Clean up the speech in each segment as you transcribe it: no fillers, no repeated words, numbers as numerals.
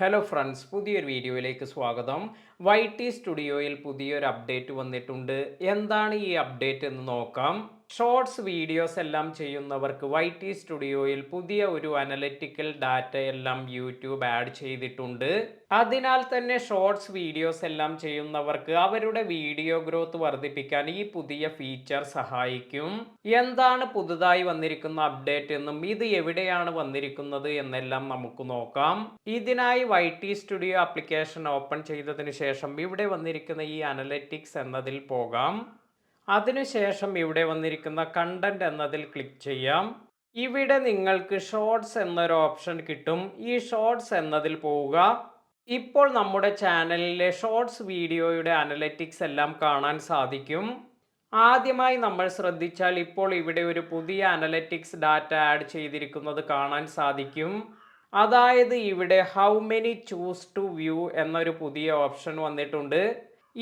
Hello friends, പുതിയൊരു വീഡിയോയിലേക്ക് സ്വാഗതം. YT സ്റ്റുഡിയോയിൽ പുതിയൊരു അപ്ഡേറ്റ് വന്നിട്ടുണ്ട്. എന്താണ് ഈ അപ്ഡേറ്റ് എന്ന് നോക്കാം. ഷോർട്സ് വീഡിയോസ് എല്ലാം ചെയ്യുന്നവർക്ക് YT സ്റ്റുഡിയോയിൽ പുതിയ ഒരു അനലിറ്റിക്കൽ ഡാറ്റ എല്ലാം യൂട്യൂബ് ആഡ് ചെയ്തിട്ടുണ്ട്. അതിനാൽ തന്നെ ഷോർട്സ് വീഡിയോസ് എല്ലാം ചെയ്യുന്നവർക്ക് അവരുടെ വീഡിയോ ഗ്രോത്ത് വർദ്ധിപ്പിക്കാൻ ഈ പുതിയ ഫീച്ചർ സഹായിക്കും. എന്താണ് പുതുതായി വന്നിരിക്കുന്ന അപ്ഡേറ്റ് എന്നും ഇത് എവിടെയാണ് വന്നിരിക്കുന്നത് എന്നെല്ലാം നമുക്ക് നോക്കാം. ഇതിനായി YT സ്റ്റുഡിയോ ആപ്ലിക്കേഷൻ ഓപ്പൺ ചെയ്തതിനു ശേഷം ഇവിടെ വന്നിരിക്കുന്ന ഈ അനലിറ്റിക്സ് എന്നതിൽ പോകാം. അതിനുശേഷം ഇവിടെ വന്നിരിക്കുന്ന കണ്ടന്റ് എന്നതിൽ ക്ലിക്ക് ചെയ്യാം. ഇവിടെ നിങ്ങൾക്ക് ഷോർട്സ് എന്നൊരു ഓപ്ഷൻ കിട്ടും. ഈ ഷോർട്സ് എന്നതിൽ പോവുക. ഇപ്പോൾ നമ്മുടെ ചാനലിലെ ഷോർട്സ് വീഡിയോയുടെ അനലിറ്റിക്സ് എല്ലാം കാണാൻ സാധിക്കും. ആദ്യമായി നമ്മൾ ശ്രദ്ധിച്ചാൽ ഇപ്പോൾ ഇവിടെ ഒരു പുതിയ അനലിറ്റിക്സ് ഡാറ്റ ആഡ് ചെയ്തിരിക്കുന്നത് കാണാൻ സാധിക്കും. അതായത് ഇവിടെ how many choose to view എന്നൊരു പുതിയ ഓപ്ഷൻ വന്നിട്ടുണ്ട്.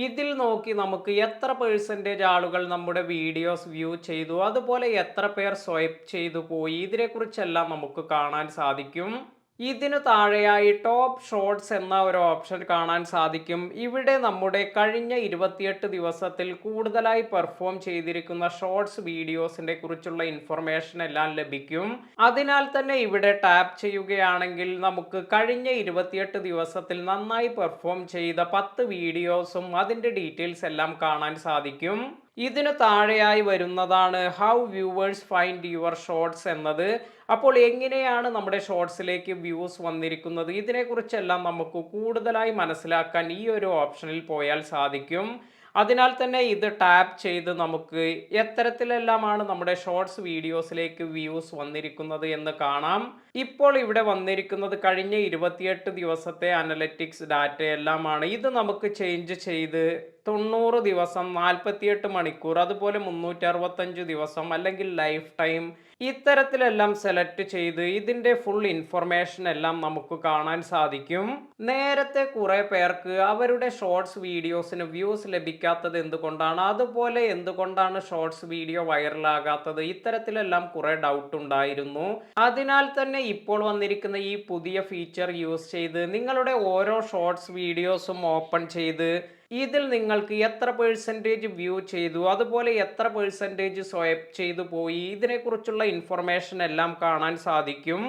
ഇതിൽ നോക്കി നമുക്ക് എത്ര പെർസെൻറ്റേജ് ആളുകൾ നമ്മുടെ വീഡിയോസ് വ്യൂ ചെയ്തു, അതുപോലെ എത്ര പേർ സ്വൈപ്പ് ചെയ്തു പോയി, ഇതിനെക്കുറിച്ചെല്ലാം നമുക്ക് കാണാൻ സാധിക്കും. ഇതിനു താഴെയായി ടോപ്പ് ഷോർട്സ് എന്ന ഒരു ഓപ്ഷൻ കാണാൻ സാധിക്കും. ഇവിടെ നമ്മുടെ കഴിഞ്ഞ 28 ദിവസത്തിൽ കൂടുതലായി പെർഫോം ചെയ്തിരിക്കുന്ന ഷോർട്സ് വീഡിയോസിനെ കുറിച്ചുള്ള ഇൻഫർമേഷൻ എല്ലാം ലഭിക്കും. അതിനാൽ തന്നെ ഇവിടെ ടാപ്പ് ചെയ്യുകയാണെങ്കിൽ നമുക്ക് കഴിഞ്ഞ 28 ദിവസത്തിൽ നന്നായി പെർഫോം ചെയ്ത 10 വീഡിയോസും അതിൻ്റെ ഡീറ്റെയിൽസ് എല്ലാം കാണാൻ സാധിക്കും. ഇതിനു താഴെയായി വരുന്നതാണ് how viewers find your shorts എന്നത്. അപ്പോൾ എങ്ങനെയാണ് നമ്മുടെ ഷോർട്സിലേക്ക് വ്യൂസ് വന്നിരിക്കുന്നത്, ഇതിനെക്കുറിച്ചെല്ലാം നമുക്ക് കൂടുതലായി മനസ്സിലാക്കാൻ ഈ ഒരു ഓപ്ഷനിൽ പോയാൽ സാധിക്കും. അതിനാൽ തന്നെ ഇത് ടാപ്പ് ചെയ്ത് നമുക്ക് എത്തരത്തിലെല്ലാമാണ് നമ്മുടെ ഷോർട്സ് വീഡിയോസിലേക്ക് വ്യൂസ് വന്നിരിക്കുന്നത് എന്ന് കാണാം. ഇപ്പോൾ ഇവിടെ വന്നിരിക്കുന്നത് കഴിഞ്ഞ 28 ദിവസത്തെ അനലിറ്റിക്സ് ഡാറ്റ എല്ലാമാണ്. ഇത് നമുക്ക് ചേഞ്ച് ചെയ്ത് 90 ദിവസം, 48 മണിക്കൂർ, അതുപോലെ 365 ദിവസം അല്ലെങ്കിൽ ലൈഫ് ടൈം, ഇത്തരത്തിലെല്ലാം സെലക്ട് ചെയ്ത് ഇതിൻ്റെ ഫുൾ ഇൻഫർമേഷൻ എല്ലാം നമുക്ക് കാണാൻ സാധിക്കും. നേരത്തെ കുറെ പേർക്ക് അവരുടെ ഷോർട്സ് വീഡിയോസിന് വ്യൂസ് ലഭിക്കാത്തത് എന്തുകൊണ്ടാണ്, അതുപോലെ എന്തുകൊണ്ടാണ് ഷോർട്സ് വീഡിയോ വൈറലാകാത്തത്, ഇത്തരത്തിലെല്ലാം കുറെ ഡൗട്ട് ഉണ്ടായിരുന്നു. അതിനാൽ തന്നെ ഇപ്പോൾ വന്നിരിക്കുന്ന ഈ പുതിയ ഫീച്ചർ യൂസ് ചെയ്ത് നിങ്ങളുടെ ഓരോ ഷോർട്സ് വീഡിയോസും ഓപ്പൺ ചെയ്ത് ഇതിൽ നിങ്ങൾക്ക് എത്ര പെർസെൻറ്റേജ് വ്യൂ ചെയ്തു, അതുപോലെ എത്ര പെർസെൻറ്റേജ് സ്വൈപ്പ് ചെയ്തു പോയി, ഇതിനെക്കുറിച്ചുള്ള ഇൻഫർമേഷൻ എല്ലാം കാണാൻ സാധിക്കും.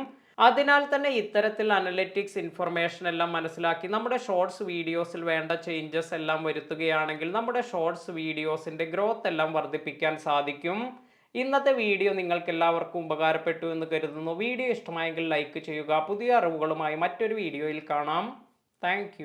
അതിനാൽ തന്നെ ഇത്തരത്തിൽ അനലിറ്റിക്സ് ഇൻഫർമേഷൻ എല്ലാം മനസ്സിലാക്കി നമ്മുടെ ഷോർട്സ് വീഡിയോസിൽ വേണ്ട ചേഞ്ചസ് എല്ലാം വരുത്തുകയാണെങ്കിൽ നമ്മുടെ ഷോർട്സ് വീഡിയോസിൻ്റെ ഗ്രോത്ത് എല്ലാം വർദ്ധിപ്പിക്കാൻ സാധിക്കും. ഇന്നത്തെ വീഡിയോ നിങ്ങൾക്ക് എല്ലാവർക്കും ഉപകാരപ്പെട്ടു എന്ന് കരുതുന്നു. വീഡിയോ ഇഷ്ടമായെങ്കിൽ ലൈക്ക് ചെയ്യുക. പുതിയ അറിവുകളുമായി മറ്റൊരു വീഡിയോയിൽ കാണാം. താങ്ക്